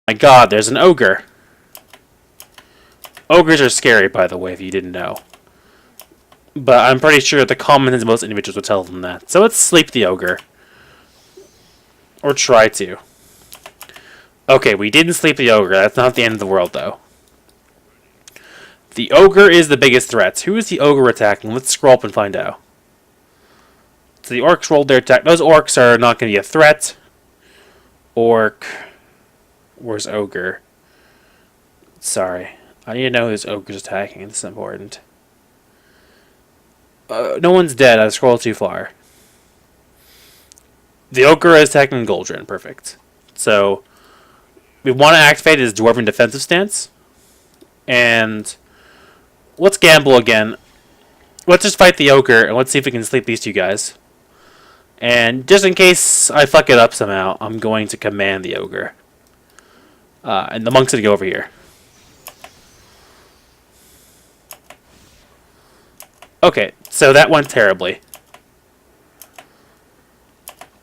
My god, there's an ogre. Ogres are scary, by the way, if you didn't know. But I'm pretty sure the common sense most individuals would tell them that. So let's sleep the ogre. Or try to. Okay, we didn't sleep the ogre. That's not the end of the world, though. The ogre is the biggest threat. Who is the ogre attacking? Let's scroll up and find out. So the orcs rolled their attack. Those orcs are not going to be a threat. Orc. Where's ogre? Sorry. I need to know who's ogre's attacking. This is important. No one's dead. I scrolled too far. The ogre is attacking Goldrin. Perfect. So, we want to activate his dwarven defensive stance. And let's gamble again. Let's just fight the ogre, and let's see if we can sleep these two guys. And just in case I fuck it up somehow, I'm going to command the ogre. And the monk's going to go over here. Okay, so that went terribly.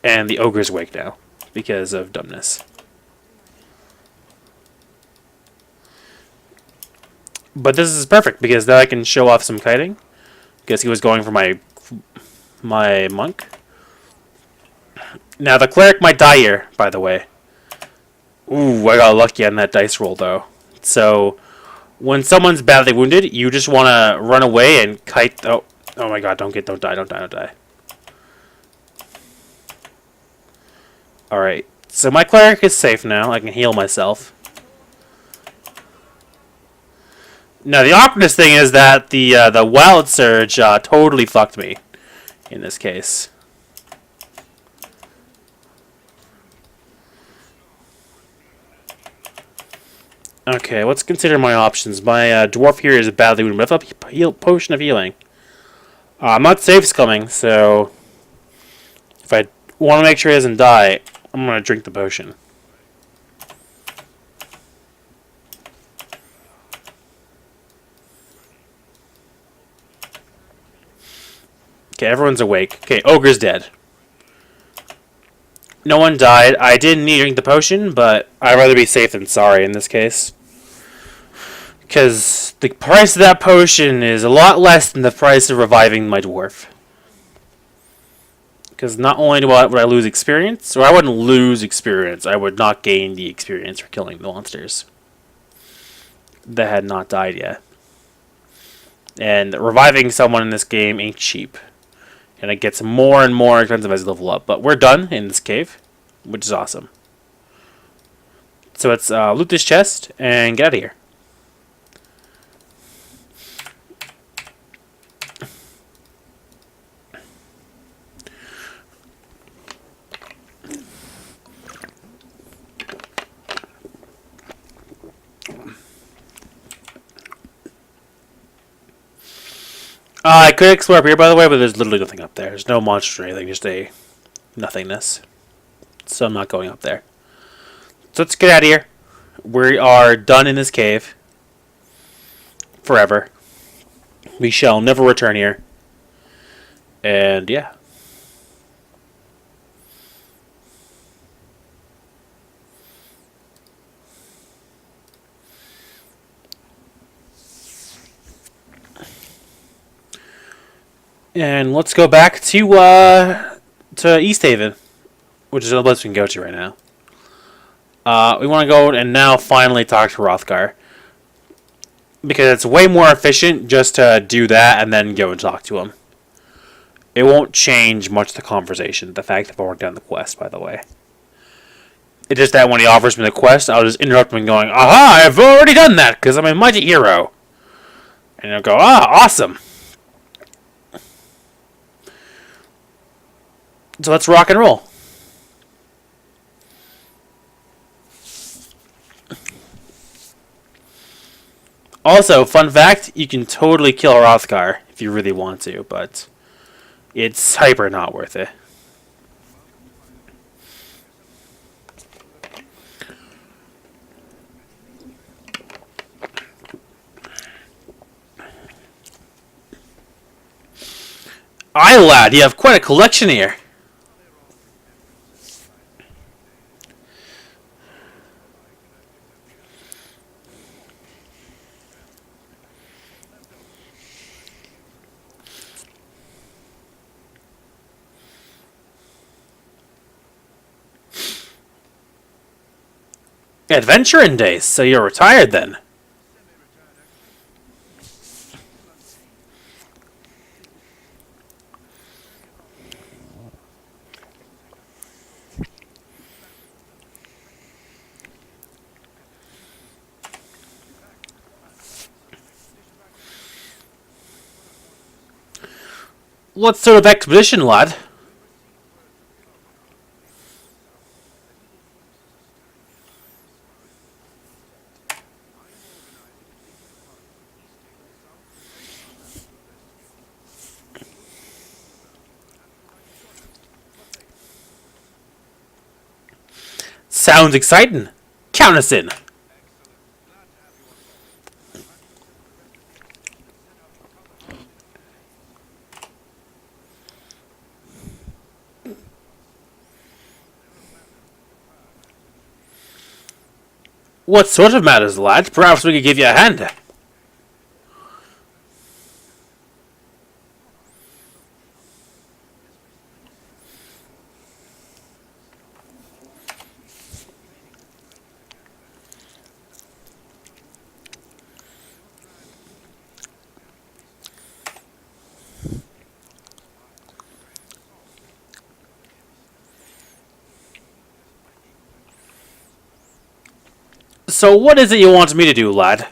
And the ogre's awake now because of dumbness. But this is perfect because now I can show off some kiting. Because he was going for my monk. Now the cleric might die here, by the way. Ooh, I got lucky on that dice roll though. So when someone's badly wounded, you just want to run away and kite. Oh my god! Don't die! All right. So my cleric is safe now. I can heal myself. Now the awkwardest thing is that the wild surge totally fucked me in this case. Okay, let's consider my options. My dwarf here is badly wounded. But I have a potion of healing. I'm not safe scumming, so if I want to make sure he doesn't die, I'm going to drink the potion. Okay, everyone's awake. Okay, ogre's dead. No one died. I didn't need to drink the potion, but I'd rather be safe than sorry in this case. Because the price of that potion is a lot less than the price of reviving my dwarf. Because not only would I lose experience, or I wouldn't lose experience, I would not gain the experience for killing the monsters that had not died yet. And reviving someone in this game ain't cheap. And it gets more and more expensive as you level up. But we're done in this cave, which is awesome. So let's loot this chest and get out of here. I could explore up here, by the way, but there's literally nothing up there. There's no monster or anything, just a nothingness. So I'm not going up there. So let's get out of here. We are done in this cave. Forever. We shall never return here. And yeah. And let's go back to East Haven, which is the place we can go to right now. We want to go and now finally talk to Hrothgar, because it's way more efficient just to do that and then go and talk to him. It won't change much the conversation, the fact that I've already done the quest, by the way. It's just that when he offers me the quest, I'll just interrupt him going, "Aha, I've already done that, because I'm a mighty hero." And he'll go, "Ah, awesome." So let's rock and roll. Also, fun fact, you can totally kill Hrothgar if you really want to, but it's hyper not worth it. Aye, lad, you have quite a collection here. Adventuring days, so you're retired then. What sort of expedition, lad? Sounds exciting. Count us in. What sort of matters, lad? Perhaps we could give you a hand. So what is it you want me to do, lad?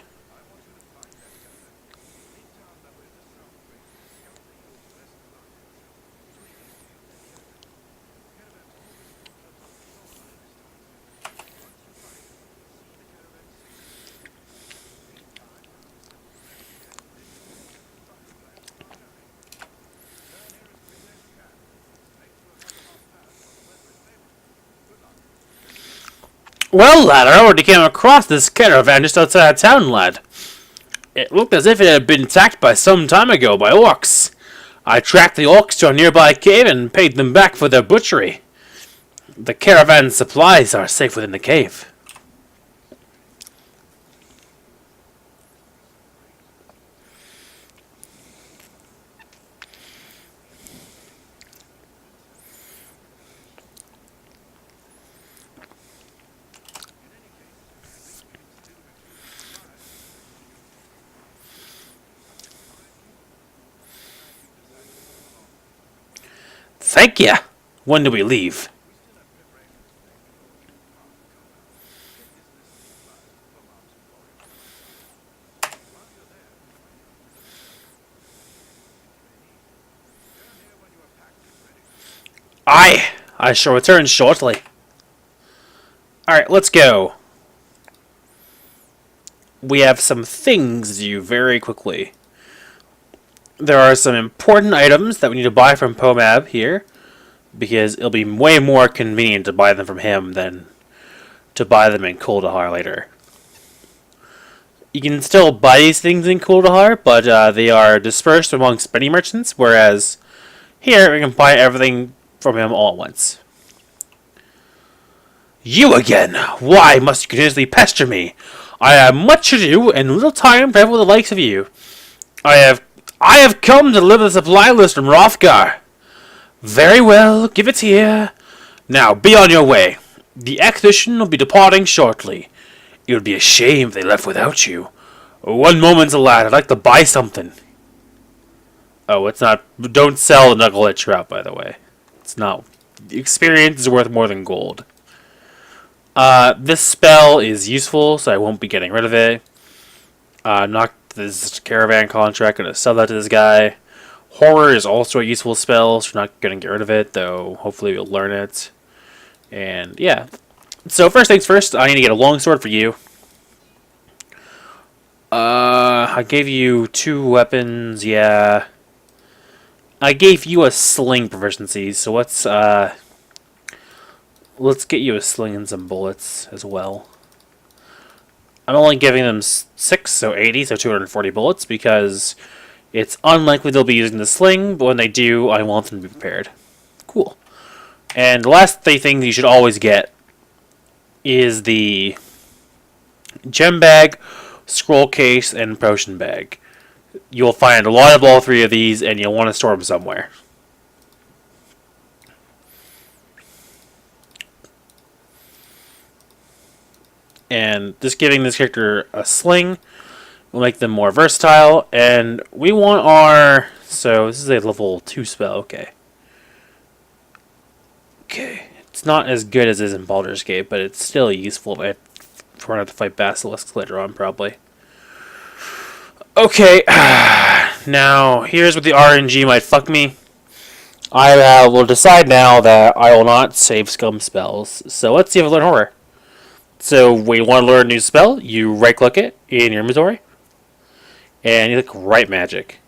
Well, lad, I already came across this caravan just outside town, lad. It looked as if it had been attacked by some time ago by orcs. I tracked the orcs to a nearby cave and paid them back for their butchery. The caravan's supplies are safe within the cave. Thank ya. When do we leave? Aye, I shall return shortly. Alright, let's go. We have some things to do very quickly. There are some important items that we need to buy from Pomab here, because it'll be way more convenient to buy them from him than to buy them in Kuldahar later. You can still buy these things in Kuldahar, but they are dispersed amongst many merchants, whereas here we can buy everything from him all at once. You again! Why must you continuously pester me? I have much to do and little time to have with the likes of you. I have come to deliver the supply list from Hrothgar. Very well, give it here. Now, be on your way. The expedition will be departing shortly. It would be a shame if they left without you. One moment, lad. I'd like to buy something. Oh, it's not... Don't sell the knucklehead trout, by the way. It's not... The experience is worth more than gold. This spell is useful, so I won't be getting rid of it. Knock this caravan contract. Gonna sell that to this guy. Horror is also a useful spell, so we're not gonna get rid of it, though hopefully we'll learn it. And yeah. So first things first, I need to get a longsword for you. I gave you 2 weapons, yeah. I gave you a sling proficiency, so let's get you a sling and some bullets as well. I'm only giving them 6, so 80, so 240 bullets, because it's unlikely they'll be using the sling, but when they do, I want them to be prepared. Cool. And the last 3 things you should always get is the gem bag, scroll case, and potion bag. You'll find a lot of all 3 of these, and you'll want to store them somewhere. And just giving this character a sling will make them more versatile. And we want our... So this is a level 2 spell. Okay. Okay. It's not as good as it is in Baldur's Gate, but it's still useful if we're going to have to fight basilisks later on, probably. Okay. Now, here's what the RNG might fuck me. I will decide now that I will not save scum spells. So let's see if I learn horror. So when you want to learn a new spell, you right-click it in your inventory, and you click Write Magic.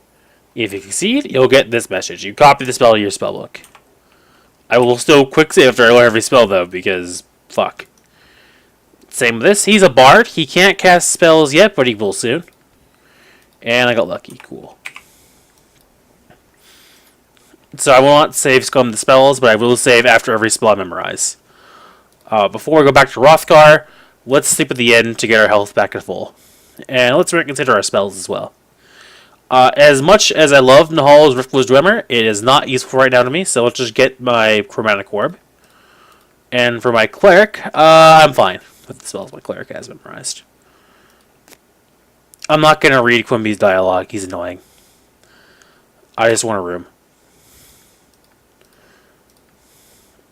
If you succeed, you'll get this message. You copy the spell to your spellbook. I will still quick save after I learn every spell, though, because fuck. Same with this. He's a bard. He can't cast spells yet, but he will soon. And I got lucky. Cool. So I will not save scum the spells, but I will save after every spell I memorize. Before we go back to Rothgar, let's sleep at the end to get our health back to full. And let's reconsider our spells as well. As much as I love Nahal's Riftwood's Dwemer, it is not useful right now to me, so let's just get my Chromatic Orb. And for my Cleric, I'm fine with the spells my Cleric has memorized. I'm not going to read Quimby's dialogue, he's annoying. I just want a room.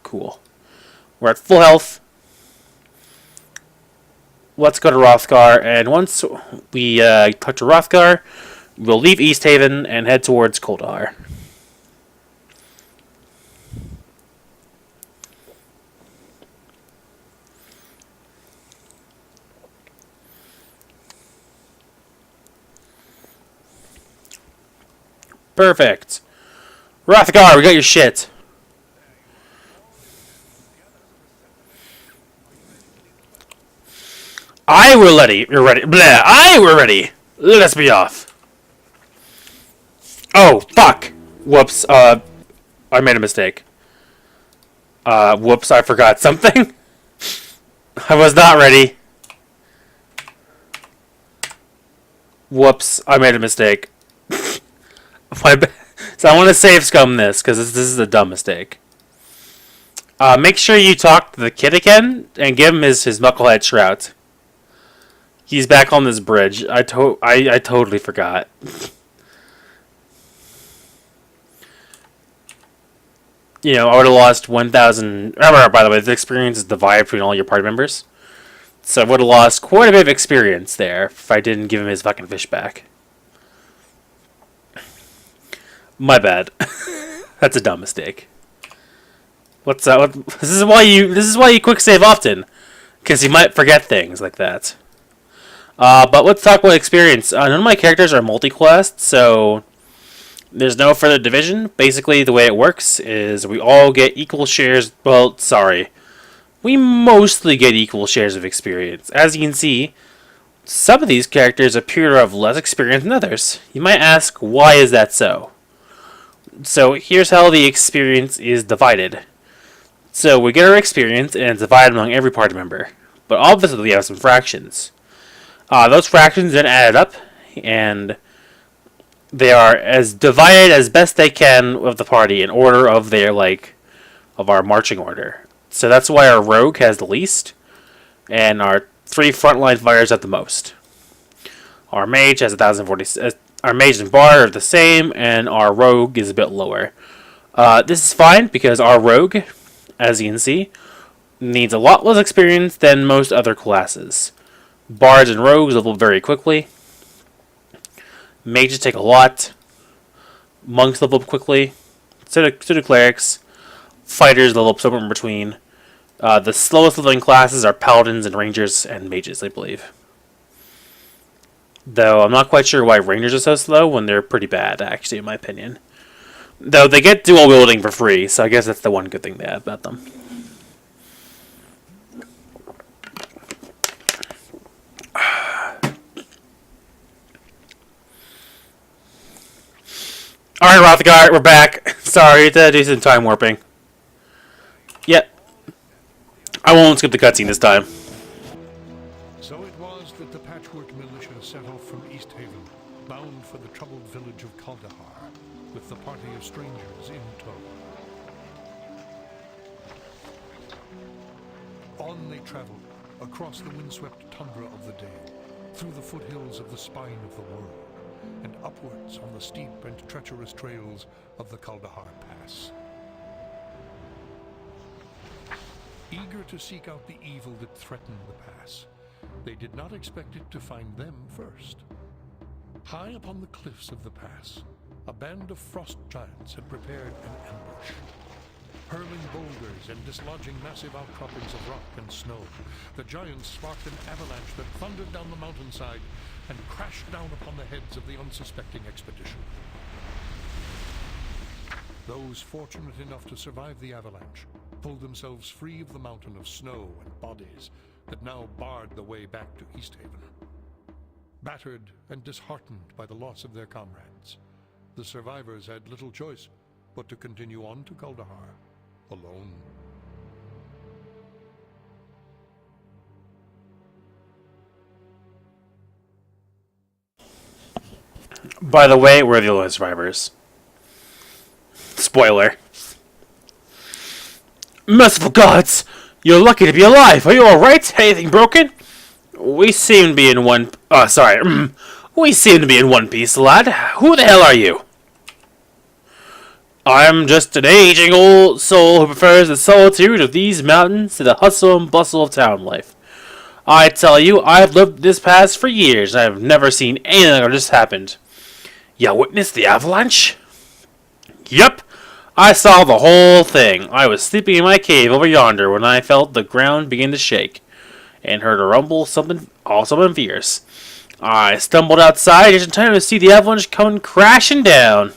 Cool. We're at full health. Let's go to Rothgar, and once we talk to Rothgar, we'll leave East Haven and head towards Koldar. Perfect. Rothgar, we got your shit. I were ready. You're ready. Blah. I were ready. Let us be off. Oh, fuck. Whoops. I made a mistake. Whoops, I forgot something. I was not ready. Whoops, I made a mistake. So I want to save scum this, because this is a dumb mistake. Make sure you talk to the kid again, and give him his Knucklehead Shroud. He's back on this bridge. I totally forgot. You know, I would have lost 1,000... By the way, the experience is divided between all your party members. So I would have lost quite a bit of experience there if I didn't give him his fucking fish back. My bad. That's a dumb mistake. What's that? This is why you quick save often, because you might forget things like that. But let's talk about experience. None of my characters are multi-classed, so there's no further division. Basically, the way it works is we all get equal shares. Well, sorry. We mostly get equal shares of experience. As you can see, some of these characters appear to have less experience than others. You might ask, why is that so? So here's how the experience is divided. So we get our experience, and it's divided among every party member. But obviously we have some fractions. Those fractions then added up, and they are as divided as best they can with the party in order of their, of our marching order. So that's why our rogue has the least, and our 3 frontline fighters have the most. Our mage has 1,040. Our mage and bard are the same, and our rogue is a bit lower. This is fine because our rogue, as you can see, needs a lot less experience than most other classes. Bards and rogues level very quickly. Mages take a lot. Monks level up quickly. So do clerics. Fighters level up somewhere in between. The slowest leveling classes are paladins and rangers and mages, I believe. Though I'm not quite sure why rangers are so slow when they're pretty bad, actually, in my opinion. Though they get dual wielding for free, so I guess that's the one good thing they have about them. Alright, Rothgar, we're back. Sorry, to do some time warping. Yep. I won't skip the cutscene this time. So it was that the Patchwork Militia set off from East Haven, bound for the troubled village of Kaldahar, with the party of strangers in tow. On they traveled, across the windswept tundra of the Dale, through the foothills of the spine of the world, and upwards on the steep and treacherous trails of the Kaldahar Pass. Eager to seek out the evil that threatened the pass, they did not expect it to find them first. High upon the cliffs of the pass, a band of frost giants had prepared an ambush. Hurling boulders and dislodging massive outcroppings of rock and snow, the giants sparked an avalanche that thundered down the mountainside and crashed down upon the heads of the unsuspecting expedition. Those fortunate enough to survive the avalanche pulled themselves free of the mountain of snow and bodies that now barred the way back to Easthaven. Battered and disheartened by the loss of their comrades, the survivors had little choice but to continue on to Kaldahar alone. By the way, we're the only survivors. Spoiler. Merciful gods! You're lucky to be alive! Are you alright? Anything broken? We seem to be in one... We seem to be in one piece, lad. Who the hell are you? I'm just an aging old soul who prefers the solitude of these mountains to the hustle and bustle of town life. I tell you, I've lived this pass for years, and I've never seen anything like just happened. You witnessed the avalanche? Yup. I saw the whole thing. I was sleeping in my cave over yonder when I felt the ground begin to shake, and heard a rumble something fierce. I stumbled outside just in time to see the avalanche coming crashing down.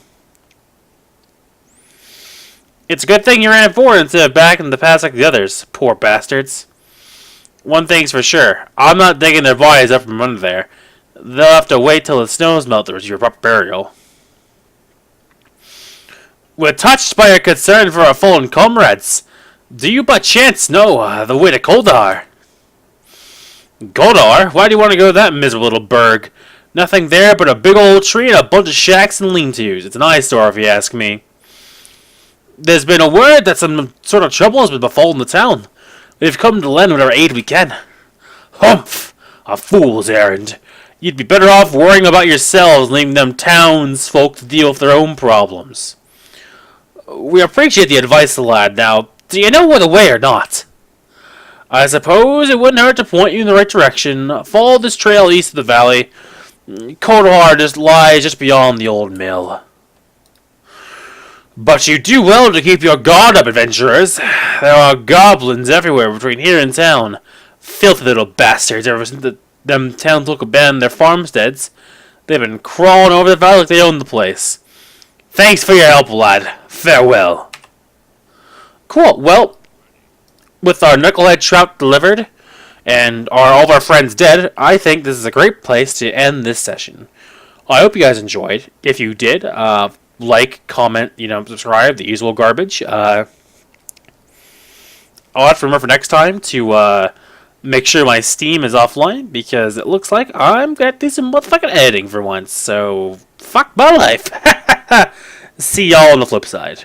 It's a good thing you ran forward instead of back in the pass like the others, poor bastards. One thing's for sure, I'm not digging their bodies up from under there. They'll have to wait till the snows melt to receive a proper burial. We're touched by your concern for our fallen comrades. Do you by chance know the way to Kaldahar? Kaldahar? Why do you want to go to that miserable little burg? Nothing there but a big old tree and a bunch of shacks and lean-tos. It's an eyesore if you ask me. There's been a word that some sort of trouble has been befallen the town. We've come to lend whatever aid we can. Humph! A fool's errand. You'd be better off worrying about yourselves, leaving them townsfolk to deal with their own problems. We appreciate the advice, lad. Now, do you know the way or not? I suppose it wouldn't hurt to point you in the right direction. Follow this trail east of the valley. Kaldahar lies just beyond the old mill. But you do well to keep your guard up, adventurers. There are goblins everywhere between here and town. Filthy little bastards. Ever since them townsfolk abandoned their farmsteads, they've been crawling over the valley like they own the place. Thanks for your help, lad. Farewell. Cool. Well, with our knucklehead trout delivered and all of our friends dead, I think this is a great place to end this session. I hope you guys enjoyed. If you did, like, comment, subscribe, the usual garbage. I'll have to remember for next time to make sure my Steam is offline, because it looks like I'm going to do some motherfucking editing for once. So, fuck my life. See y'all on the flip side.